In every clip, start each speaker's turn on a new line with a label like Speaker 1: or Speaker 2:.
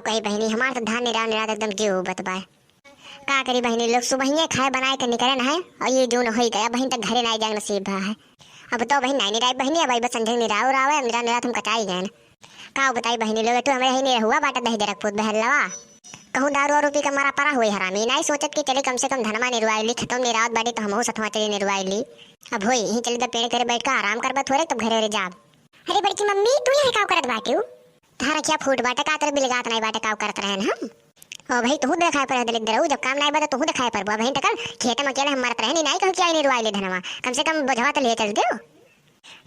Speaker 1: कही बहनी, हमार तो धान निराव निराव एकदम जीव बतबा। का करी बहनी, लोग सुबह खाए बनाए के निकले है और ये जो न होई गया बहन तक घरे नहीं जाए नसीब है। अब तो बहन नहीं निराई बहनी, अब बस संजय निराव रावे निरा निरा तुम कटाई गए। का बताई बहनी लोग तो हमें ही नहीं हुआ बाटा दही जरक पूत बहल लवा कहूँ दारू और रुपी का मारा परा हुई हरामी नहीं सोचत कि चले कम से कम धनमा निरुआई ली खत्म निरावत बाड़ी तो हम सतवा चली निरुआई ली। अब होई ही चली तो पेड़ करे बैठ कर आराम करबा थोड़े तब घरे रे जाब। अरे बड़की मम्मी तू यहाँ काव करत बाटू? तारा क्या फूट बाटे का तेरे बिलगात नहीं बाटे काव करत रहन हम। ओ भाई तू देखाय पर दलित दरऊ जब काम नहीं बता तू देखाय पर बहन तक खेत में अकेले हम मरत रहनी नहीं कहूँ क्या निरुआई ली धनवा कम से कम बोझवा तो ले चल दो।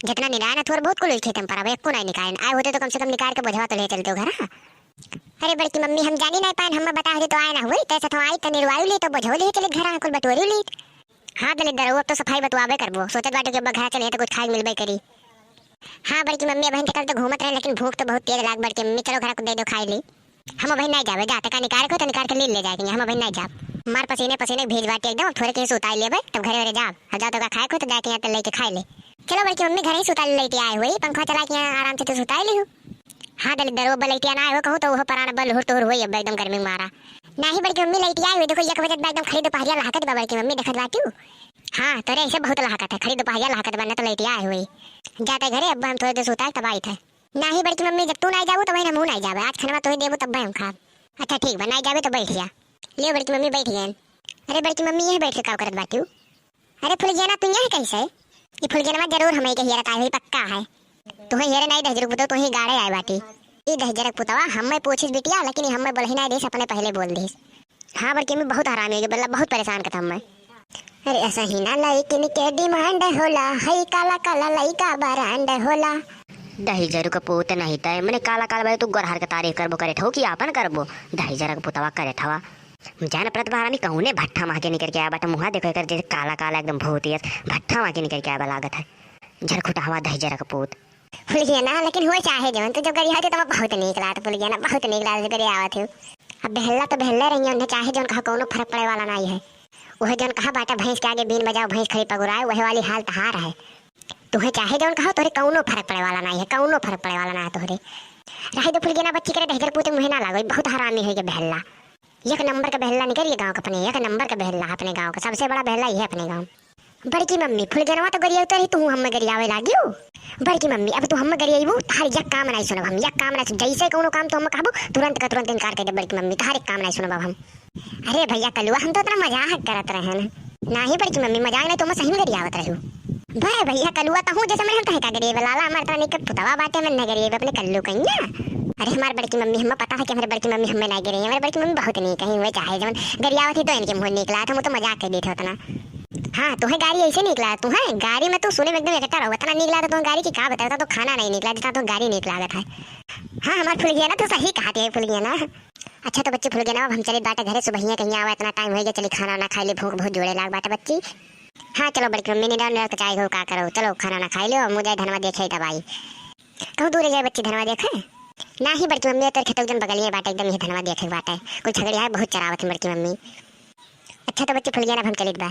Speaker 1: जितना निराय ना थोड़ा बहुत को खेतम पर अब को नहीं निकाय आए होते तो कम से कम निकाल के बोझवा तो ले चल दो घर। अरे बड़की मम्मी हम जानी नहीं पाए हम बता दे तो आए ना हुई तैसे तो आई तो निरुआई ली तो बोझो ले चले घर कुल बटोरी ली। हाँ दलित दरऊ अब तो सफाई बतवाबे करबो सोचत बाटे जब घर चले तो कुछ खाए मिलबे करी। हाँ बड़की मम्मी बहन कल तो घूमत रहे लेकिन भूख तो बहुत तेज लाग बड़की मम्मी चलो घर को दे दो खाई ली। हम बहन नहीं जावे जाते का निकाल को तो निकाल के ले जाएंगे हम बहन नहीं जाब मार पसीने पसीने भेजवाते एकदम थोड़े के सुताई लेबे तब घरे घरे जाब हजार तो का खाए को तो जाके यहाँ लेके खाई ले। चलो बड़की मम्मी घर ही सुता लेके आए हुई पंखा चला के यहाँ आराम से तो सुताई ली हूँ। हाँ दलित दरो बलैटिया ना आयो कहूँ तो वो पराना बल हुर तोर हुई अब एकदम गर्मी में मारा नहीं बड़की मम्मी लैटिया हुई देखो एक बजे एकदम खरीद दोपहरिया लहाकत बा बड़की मम्मी देखत बाटू। हाँ तोरे ऐसे बहुत लहाकत है खरीद दोपहरिया लहाकत बनना तो लैटिया हुई जाते घरे अब हम थोड़े देर सुता तब आई थे नहीं बड़की मम्मी जब तू नहीं जाबू तो वही मुँह नहीं जावे आज खनवा तो देबू तब हम खा। अच्छा ठीक बा नहीं जावे तो बैठ जा ले बड़की मम्मी बैठ गए। अरे बड़की मम्मी यही बैठ के का करत बाटू? अरे फुलगियाना तू यहाँ कैसे ये फुलगियाना जरूर हमें के हेरत आई हुई पक्का है तुम्हें हेरे नहीं दहजरक पुतो तो ही गाड़े आए बाटी ये दहजरक पुतवा हमें पूछिस बिटिया लेकिन हमें बोल ही नहीं देस अपने पहले बोल दिस। हाँ बड़की मम्मी बहुत हरामी हो गई बल्ला बहुत परेशान करता हमें। अरे ऐसा ही ना लइकिन के डिमांड होला हई काला काला लइका बरांड होला दही जरू का पोत नहीं तय मैंने काला काला तू गरहर के तारीफ करबो करे ठो कि आपन करबो दही जरा का पुतवा करे ठवा जान प्रतिभा रानी कहूँ ने भट्ठा माँ के निकल के आया बाटा मुँह देखो कर जैसे काला काला एकदम भूतिया भट्ठा माँ के निकल के आया लागत है झरखुटा हवा दही जरा का पोत फुल ना लेकिन हुए चाहे जवन तो जब गरी होती तो बहुत निकला तो फुल ना बहुत निकला गरी आवत है। अब बहला तो बहले रही उन्हें चाहे जवन कहा कोनो फर्क पड़े वाला नहीं है वह जन कहा बाटा भैंस के आगे बीन बजाओ भैंस खड़ी पगुराए वह वाली हाल तहार है तुम्हें चाहे जवन कहो तोरे कौनो फर्क पड़े वाला नहीं है कौनो फर्क पड़े वाला ना है तोहरे रही तो फुल ना बच्ची करे दहजर पूते मुँह ना लागो बहुत हरामी है बहला एक नंबर का बहला निकलिए गाँव का अपने एक नंबर का बहला अपने गाँव का सबसे बड़ा बहला ही है अपने गाँव। बड़की मम्मी फुल जनवा तो गरिया उतर तू हम गरियावे लागियो बड़की मम्मी अब तू हम गरियाबू तार एक काम नहीं सुनब हम एक काम नहीं जैसे कोनो काम तो हम कहबो तुरंत का तुरंत इनकार कर दे बड़की मम्मी तार एक काम नहीं सुनब हम। अरे भैया कलुआ हम तो इतना मजाक करत रहन नहीं बड़की मम्मी मजाक नहीं तुम सही में गरियावत रहू भाई भैया कलुआ तो हूँ जैसे मैं हम कहे का गरिए लाला हमारे तरह नहीं पुतवा बाटे में न गरिए अपने कल्लू कहिया। अरे हमारे बड़की मम्मी हमें पता है कि हमारे बड़की मम्मी हमें नहीं गिरी हमारे बड़की मम्मी बहुत नहीं कहीं हुए चाहे जब गरियावत थी तो इनके मुँह निकला था वो तो मजाक कर दी था उतना। हाँ तुम्हें गाड़ी ऐसे निकला तू है गाड़ी में तो सुने में एकदम इकट्ठा रहो इतना निकला था तो गाड़ी की क्या बताया तो खाना नहीं निकला जितना तो गाड़ी निकला था। हाँ हमारे फुल गया ना तो सही कहते हैं फुल गया ना। अच्छा तो बच्चे फुल गया ना अब हम चले बाटे घरे सुबह कहीं आवा इतना टाइम हो गया चली खाना ना खाई ले भूख बहुत जोड़े लाग बाटे बच्ची। हाँ चलो बड़की मम्मी ने चाय हो का करो चलो खाना ना खाई लो मुझे धनवा देखे दवाई कहूँ दूर जाए बच्ची धनवा देखे ना ही बड़की मम्मी तेरे खेतों जन बगलिए बाटे एकदम ही धनवा देखे बाटे कुछ झगड़िया है बहुत चरावत है बड़की मम्मी। अच्छा तो बच्चे फुल गया ना हम चली बा।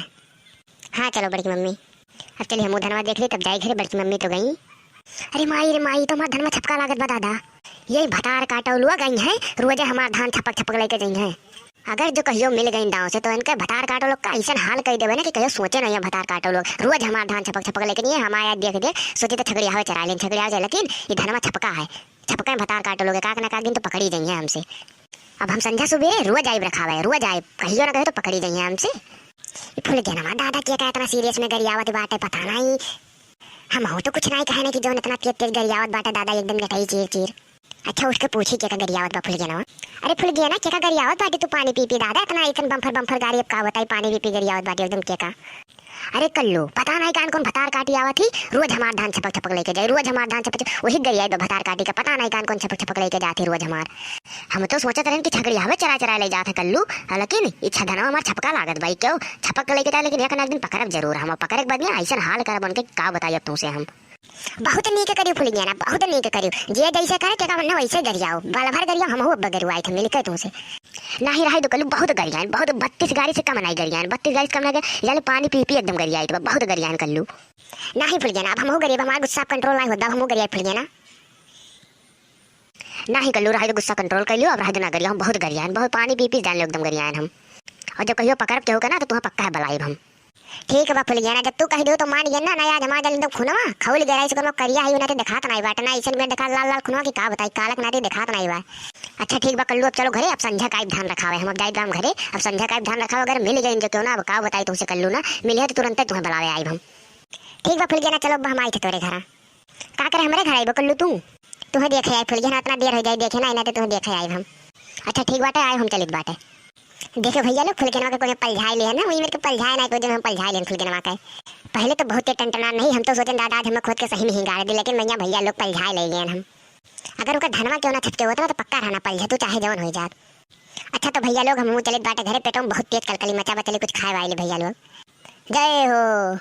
Speaker 1: हाँ चलो बड़की मम्मी अब चलिए हम धनवा देख ली तब जाए घरे बड़की मम्मी तो गई। अरे माई तो हमारा धनवा छपका लागत बता दा यही भतार काटौलुआ गई है रोजे हमारा धान छपक छपक लेके गई है अगर जो कहियो मिल गई दाव से तो इनके भतार काटो लोग का ऐसा हाल कर देवे ना कि कहियो सोचे नहीं है भतार काटो लोग रोज हमारा धान छपक छपक लेकिन ये हमारे देख दे सोचे तो छगड़िया हो चरा लें छगड़िया जाए लेकिन ये धनवा छपका है छपका भतार काटो लोग काक ना काक दिन तो पकड़ी गई है हमसे। अब हम संध्या सुबह रोज आइब रखा है रोज आइब कहियो ना कहे तो पकड़ी गई है हमसे। फुल गया ना दादा क्या इतना सीरियस में गरियावत बात है पता नहीं हम हो तो कुछ नहीं कहने की जो इतना तेज तेज गरियावत बात है दादा एकदम गटाई चीर चीर। अच्छा उसके पूछी क्या गरियावत बा फुल गया ना अरे फुल गया ना क्या गरियावत बाटी तू पानी पी दादा इतना इतन बम्फर बम्फर गाड़ी अब का बताई पानी पी गरियावत बाटी एकदम क्या। अरे कल्लू पता नहीं कान कौन भतार काटी आवत थी रोज हमार धान छपक छपक लेके जाए रोज हमार धान छपक वही गरिया भतार काटी का पता नहीं कान कौन छपक छपक लेके जाती रोज हमार। हम तो सोचते रहे कि छगड़िया हमें चरा चरा ले जाते कल्लू लेकिन इच्छा धनवा हमार छपका लागत भाई क्यों छपक लेके जाए लेकिन एक दिन पकड़ब जरूर हम पकड़े के बाद ऐसा हाल कर बन के का बताइए अब तुमसे हम बहुत नीक करियो फुल गया ना बहुत नीक करियो जे जैसे करे क्या बनना वैसे गरियाओ बाला भर गरिया हम हो बगरु आए थे मिलकर तुमसे नहीं रहा तो कल बहुत गरियान बहुत 32 गाड़ी से कम नहीं गरियान 32 गाड़ी से कम लगे यानी पानी पी पी एकदम गरिया तो बहुत गरियान कल्लू नहीं फुल गया ना अब हम हो गरीब हमारा गुस्सा कंट्रोल नहीं होता हम हो गरिया फुल गया ना ना ही कल्लू रहा तो गुस्सा कंट्रोल कर लियो। अब रहा ना गरिया हम बहुत गरियान, बहुत पानी पी पी डाल एकदम गरियान हम। और जब कहियो पकड़ के होगा ना तो तुम्हें पक्का है बलाई हम। ठीक है बा फुल ना, जब तू कह दो तो मान गया ना आज हमारा जल खुनवा खौल गया इसको मैं करिया ही ना तो दिखात नहीं बाटे ना इसन में देखा लाल लाल खुनवा की का बताई कालक ना दिखात नहीं बा। अच्छा ठीक बा कल्लू अब चलो घरे, अब संध्या का ध्यान रखावे हम, अब जाए दाम घरे, अब संध्या का ध्यान रखावे। अगर मिल गए क्यों ना अब का बताई तुमसे कल्लू ना मिले तो तुरंत तुम्हें बुलावे आई हम। ठीक बा फुल ना चलो अब हम आई थे तोरे घर का करे हमारे घर आई बा कल्लू तुम्हें देखे आई फुल इतना देर हो जाए देखे ना तुम्हें देखे आई हम। अच्छा ठीक बाटे आए हम चलित बाटे। देखो भैया लोग फुलकेनवा के कोई पलझाई लिया ना वही मेरे को पलझाए ना कोई हम पलझाए लेन फुलकेनवा का। पहले तो बहुत टंटना नहीं, हम तो सोचे दादा आज हमें खुद के सही में ही गाड़ दी, लेकिन भैया लोग पलझाए ले गए हम। अगर उनका धनवा क्यों ना थपके होता तो पक्का रहना पलझा तू चाहे जवन हो जात। अच्छा तो भैया लोग हम चले बाटे घरे, पेटों में बहुत तेज कलकली मचा बा, चले कुछ खाए वाले भैया लोग। जय हो।